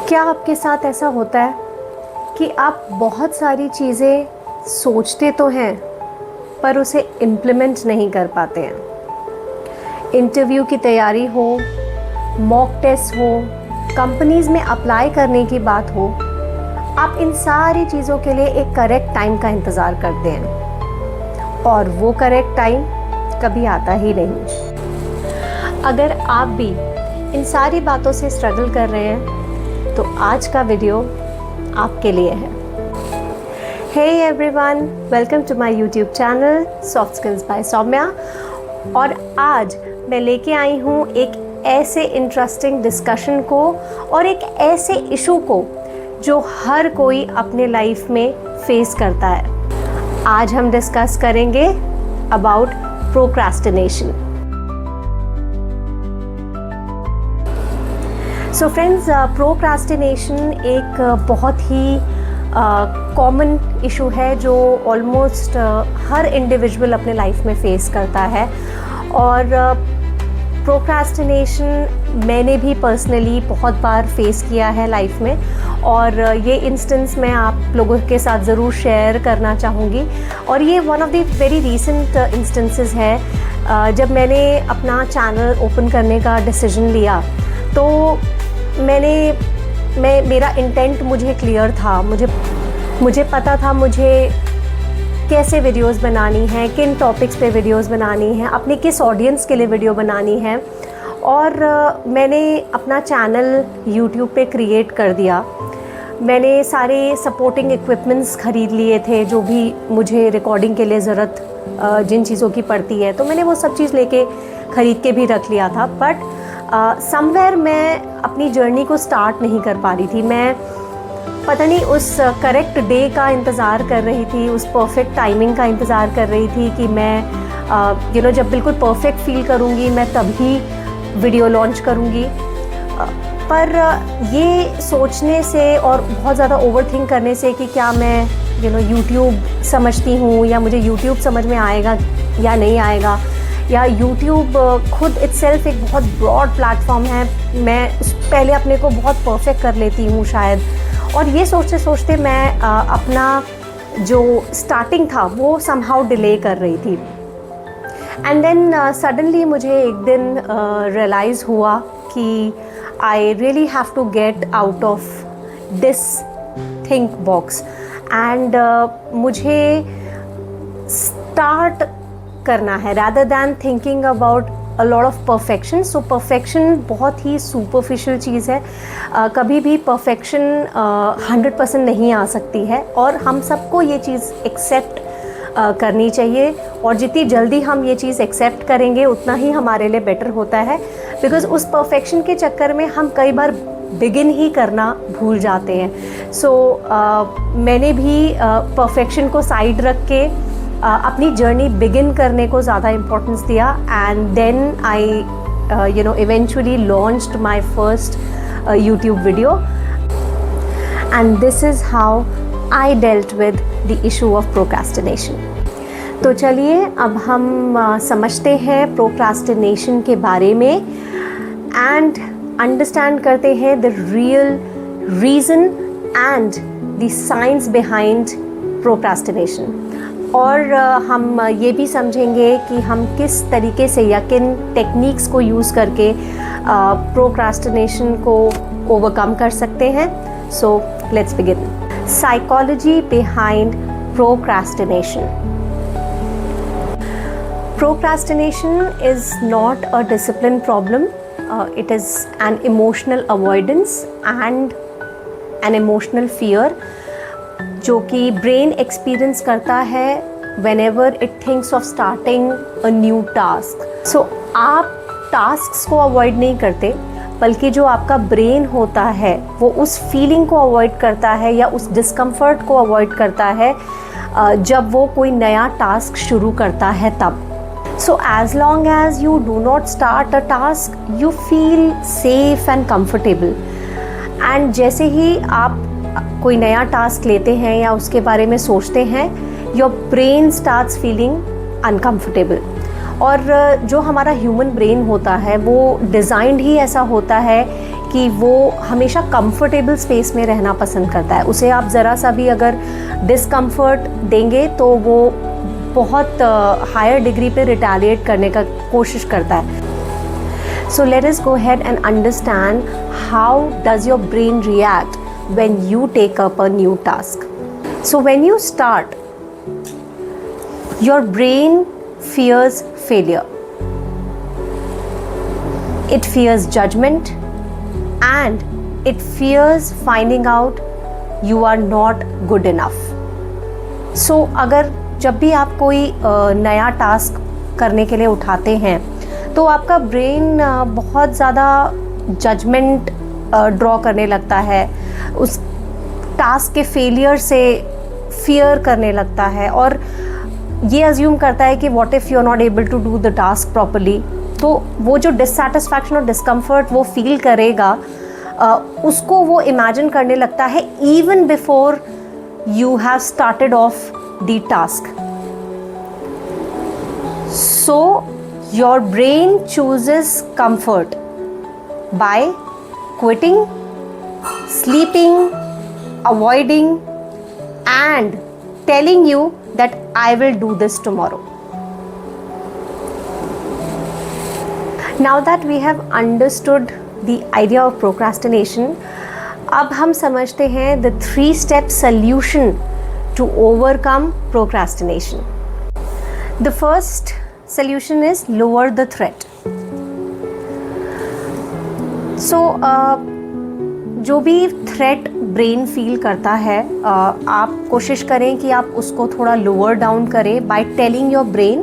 क्या आपके साथ ऐसा होता है कि आप बहुत सारी चीज़ें सोचते तो हैं पर उसे इम्प्लीमेंट नहीं कर पाते हैं? इंटरव्यू की तैयारी हो, मॉक टेस्ट हो, कंपनीज़ में अप्लाई करने की बात हो, आप इन सारी चीज़ों के लिए एक करेक्ट टाइम का इंतज़ार करते हैं और वो करेक्ट टाइम कभी आता ही नहीं। अगर आप भी इन सारी बातों से स्ट्रगल कर रहे हैं तो आज का वीडियो आपके लिए है। Hey everyone, welcome to my YouTube channel soft skills by Saumya. और आज मैं लेके आई हूँ एक ऐसे इंटरेस्टिंग डिस्कशन को और एक ऐसे इशू को जो हर कोई अपने लाइफ में फेस करता है। आज हम डिस्कस करेंगे about procrastination. So friends, procrastination एक बहुत ही कॉमन इशू है जो ऑलमोस्ट हर इंडिविजुअल अपने लाइफ में फेस करता है। और प्रोक्रास्टिनेशन मैंने भी पर्सनली बहुत बार फेस किया है लाइफ में, और ये इंस्टेंस मैं आप लोगों के साथ ज़रूर शेयर करना चाहूँगी। और ये one of the very recent instances है। जब मैंने अपना चैनल ओपन करने का डिसीजन लिया तो मेरा इंटेंट मुझे क्लियर था। मुझे पता था मुझे कैसे वीडियोस बनानी है, किन टॉपिक्स पे वीडियोस बनानी है, अपने किस ऑडियंस के लिए वीडियो बनानी है। और मैंने अपना चैनल यूट्यूब पे क्रिएट कर दिया। मैंने सारे सपोर्टिंग इक्विपमेंट्स ख़रीद लिए थे जो भी मुझे रिकॉर्डिंग के लिए ज़रूरत जिन चीज़ों की पड़ती है, तो मैंने वो सब चीज़ लेके ख़रीद के भी रख लिया था। बट समवेयर मैं अपनी जर्नी को स्टार्ट नहीं कर पा रही थी। मैं पता नहीं उस करेक्ट डे का इंतज़ार कर रही थी, उस परफेक्ट टाइमिंग का इंतज़ार कर रही थी कि मैं जब बिल्कुल परफेक्ट फील करूँगी मैं तभी वीडियो लॉन्च करूँगी। पर ये सोचने से और बहुत ज़्यादा ओवरथिंक करने से कि क्या मैं यूट्यूब समझती हूँ या मुझे यूट्यूब समझ में आएगा या नहीं आएगा, या यूट्यूब खुद इटसेल्फ एक बहुत ब्रॉड प्लेटफॉर्म है, मैं पहले अपने को बहुत परफेक्ट कर लेती हूँ शायद। और ये सोचते सोचते मैं अपना जो स्टार्टिंग था वो समहाउ डिले कर रही थी। एंड देन सडनली मुझे एक दिन रियलाइज़ हुआ कि I really have to get out of this think box and मुझे स्टार्ट करना है rather than thinking about a lot of perfection। So perfection बहुत ही superficial चीज़ है। कभी भी perfection 100% नहीं आ सकती है और हम सबको ये चीज़ एक्सेप्ट करनी चाहिए। और जितनी जल्दी हम ये चीज़ एक्सेप्ट करेंगे उतना ही हमारे लिए बेटर होता है, बिकॉज़ उस परफेक्शन के चक्कर में हम कई बार बिगिन ही करना भूल जाते हैं। सो मैंने भी परफेक्शन को साइड रख के अपनी जर्नी बिगिन करने को ज़्यादा इम्पोर्टेंस दिया। And then I eventually launched my first YouTube video, and this is how I dealt with the issue of procrastination. तो चलिए अब हम समझते हैं प्रोक्रास्टिनेशन के बारे में एंड अंडरस्टैंड करते हैं the real reason and the science behind procrastination. और हम ये भी समझेंगे कि हम किस तरीके से या किन टेक्निक्स को यूज़ करके प्रोक्रास्टिनेशन को ओवरकम कर सकते हैं। So let's begin. Psychology behind procrastination. Procrastination is not a discipline problem. It is an emotional avoidance and an emotional fear जो कि ब्रेन एक्सपीरियंस करता है whenever it thinks of starting a new task. So आप tasks को avoid नहीं करते, बल्कि जो आपका ब्रेन होता है वो उस फीलिंग को अवॉइड करता है या उस डिस्कम्फर्ट को अवॉइड करता है जब वो कोई नया टास्क शुरू करता है तब। So as long as you do not start a task, you feel safe and comfortable. And जैसे ही आप कोई नया टास्क लेते हैं या उसके बारे में सोचते हैं, your brain starts feeling uncomfortable। और जो हमारा ह्यूमन ब्रेन होता है वो डिज़ाइंड ही ऐसा होता है कि वो हमेशा कंफर्टेबल स्पेस में रहना पसंद करता है। उसे आप ज़रा सा भी अगर डिस्कम्फर्ट देंगे तो वो बहुत हायर डिग्री पे रिटेलिएट करने का कोशिश करता है। So let us go ahead and understand how does your brain react when you take up a new task. So when you start, your brain fears failure. It fears judgment and it fears finding out you are not good enough. So अगर जब भी आप कोई नया task करने के लिए उठाते हैं तो आपका ब्रेन बहुत ज़्यादा जजमेंट ड्रॉ करने लगता है, उस टास्क के फेलियर से फियर करने लगता है और ये अज्यूम करता है कि what if you are not able to do the task properly. तो वो जो डिससैटिस्फैक्शन और डिस्कम्फर्ट वो फील करेगा उसको वो इमेजिन करने लगता है even before you have started off the task. So your brain chooses comfort by quitting, sleeping, avoiding and telling you that I will do this tomorrow. Now that we have understood the idea of procrastination, अब हम समझते हैं the 3-step solution to overcome procrastination. The first solution is lower the threat. So जो भी threat brain feel करता है आप कोशिश करें कि आप उसको थोड़ा लोअर डाउन करें by telling your brain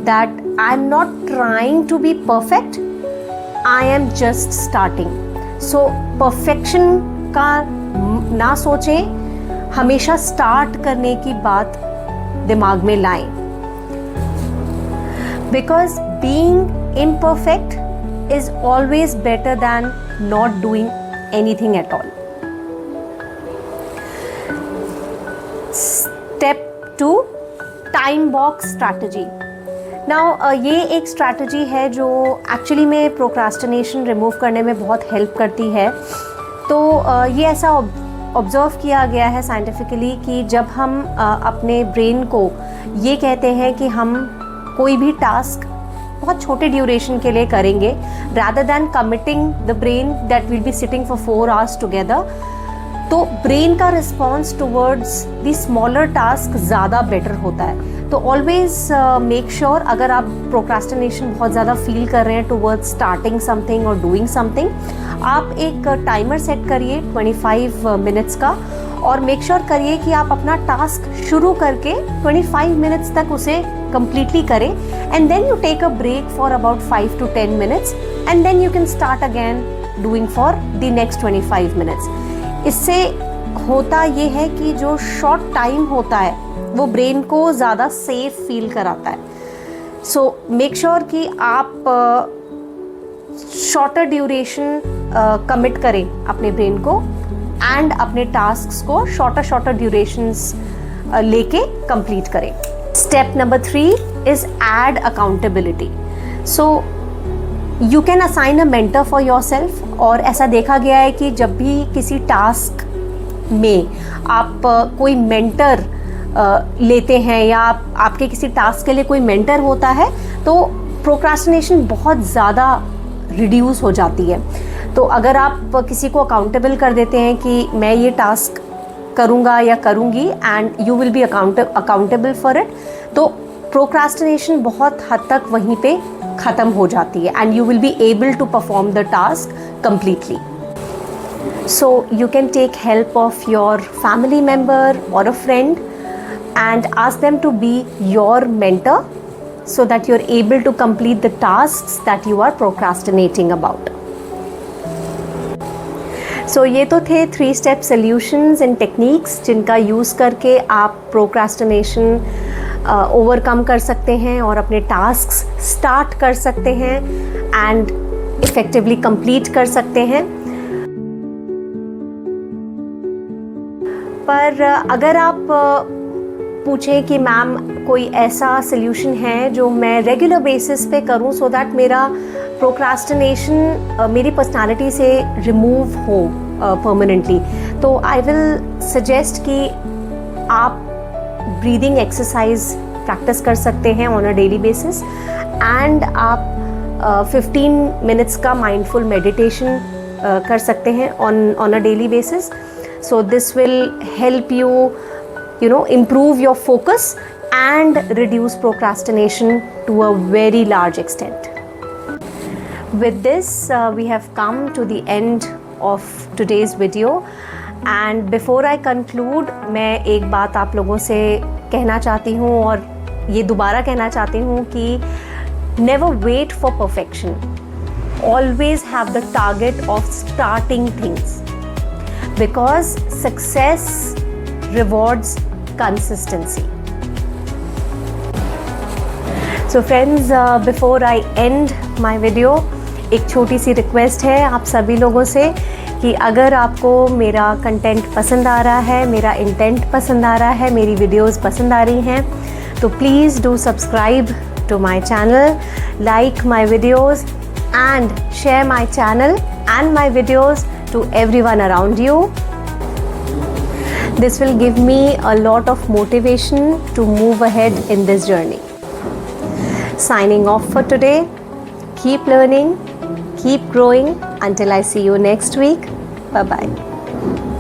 that I am not trying to be perfect, I am just starting. So perfection का ना सोचें, हमेशा स्टार्ट करने की बात दिमाग में लाएं, because being imperfect is always better than not doing anything at all. Step 2, time box strategy. Now ये एक strategy है जो actually में procrastination remove करने में बहुत help करती है। तो ये ऐसा observe किया गया है scientifically कि जब हम अपने brain को ये कहते हैं कि हम कोई भी task बहुत छोटे ड्यूरेशन के लिए करेंगे rather than committing the brain that will be sitting for 4 hours together, तो ब्रेन का response towards the smaller task ज़्यादा बेटर होता है। तो ऑलवेज मेक श्योर अगर आप प्रोक्रास्टिनेशन बहुत ज़्यादा फील कर रहे हैं टुवर्ड्स स्टार्टिंग समथिंग और डूइंग समथिंग, आप एक टाइमर सेट करिए 25 मिनट्स का और मेक श्योर करिए कि आप अपना टास्क शुरू करके 25 मिनट्स तक उसे completely करें and then you take a break for about 5 to 10 minutes and then you can start again doing for the next 25 minutes. इससे होता ये है कि जो शॉर्ट टाइम होता है वो ब्रेन को ज़्यादा सेफ फील कराता है। सो मेक श्योर कि आप शॉर्टर ड्यूरेशन कमिट करें अपने ब्रेन को एंड अपने टास्क्स को शॉर्टर ड्यूरेशंस लेके कंप्लीट करें। Step number 3 is add accountability. So you can assign a mentor for yourself. और ऐसा देखा गया है कि जब भी किसी टास्क में आप कोई मेंटर लेते हैं या आपके किसी टास्क के लिए कोई मेंटर होता है तो प्रोक्रास्टिनेशन बहुत ज़्यादा रिड्यूस हो जाती है। तो अगर आप किसी को अकाउंटेबल कर देते हैं कि मैं ये टास्क करूँगा या करूँगी and you will be accountable for it, तो प्रोक्रास्टिनेशन बहुत हद तक वहीं पे ख़त्म हो जाती है and you will be able to perform the task completely. So you can take help of your family member or a friend and ask them to be your mentor so that you're able to complete the tasks that you are procrastinating about. So ये तो थे 3-step solutions and techniques जिनका use करके आप procrastination overcome कर सकते हैं और अपने टास्क्स स्टार्ट कर सकते हैं एंड इफ़ेक्टिवली कंप्लीट कर सकते हैं। पर अगर आप पूछें कि मैम कोई ऐसा सल्यूशन है जो मैं रेगुलर बेसिस पे करूं सो दैट मेरा प्रोक्रास्टिनेशन मेरी पर्सनालिटी से रिमूव हो परमानेंटली, तो आई विल सजेस्ट कि आप ब्रीदिंग एक्सरसाइज प्रैक्टिस कर सकते हैं on a daily basis, and आप 15 मिनट्स का माइंडफुल मेडिटेशन कर सकते हैं on a daily basis. So this will help you know, improve your focus and reduce procrastination to a very large extent. With this, we have come to the end of today's video, and before I conclude, मैं एक बात आप लोगों से कहना चाहती हूँ और ये दोबारा कहना चाहती हूँ कि never wait for perfection. Always have the target of starting things, because success rewards consistency. So friends, before I end my video, एक छोटी सी रिक्वेस्ट है आप सभी लोगों से कि अगर आपको मेरा कंटेंट पसंद आ रहा है, मेरा इंटेंट पसंद आ रहा है, मेरी वीडियोस पसंद आ रही हैं, तो please do subscribe to my channel, like my videos and share my channel and my videos to everyone around you. This will give me a lot of motivation to move ahead in this journey. Signing off for today. Keep learning, keep growing until I see you next week. Bye-bye.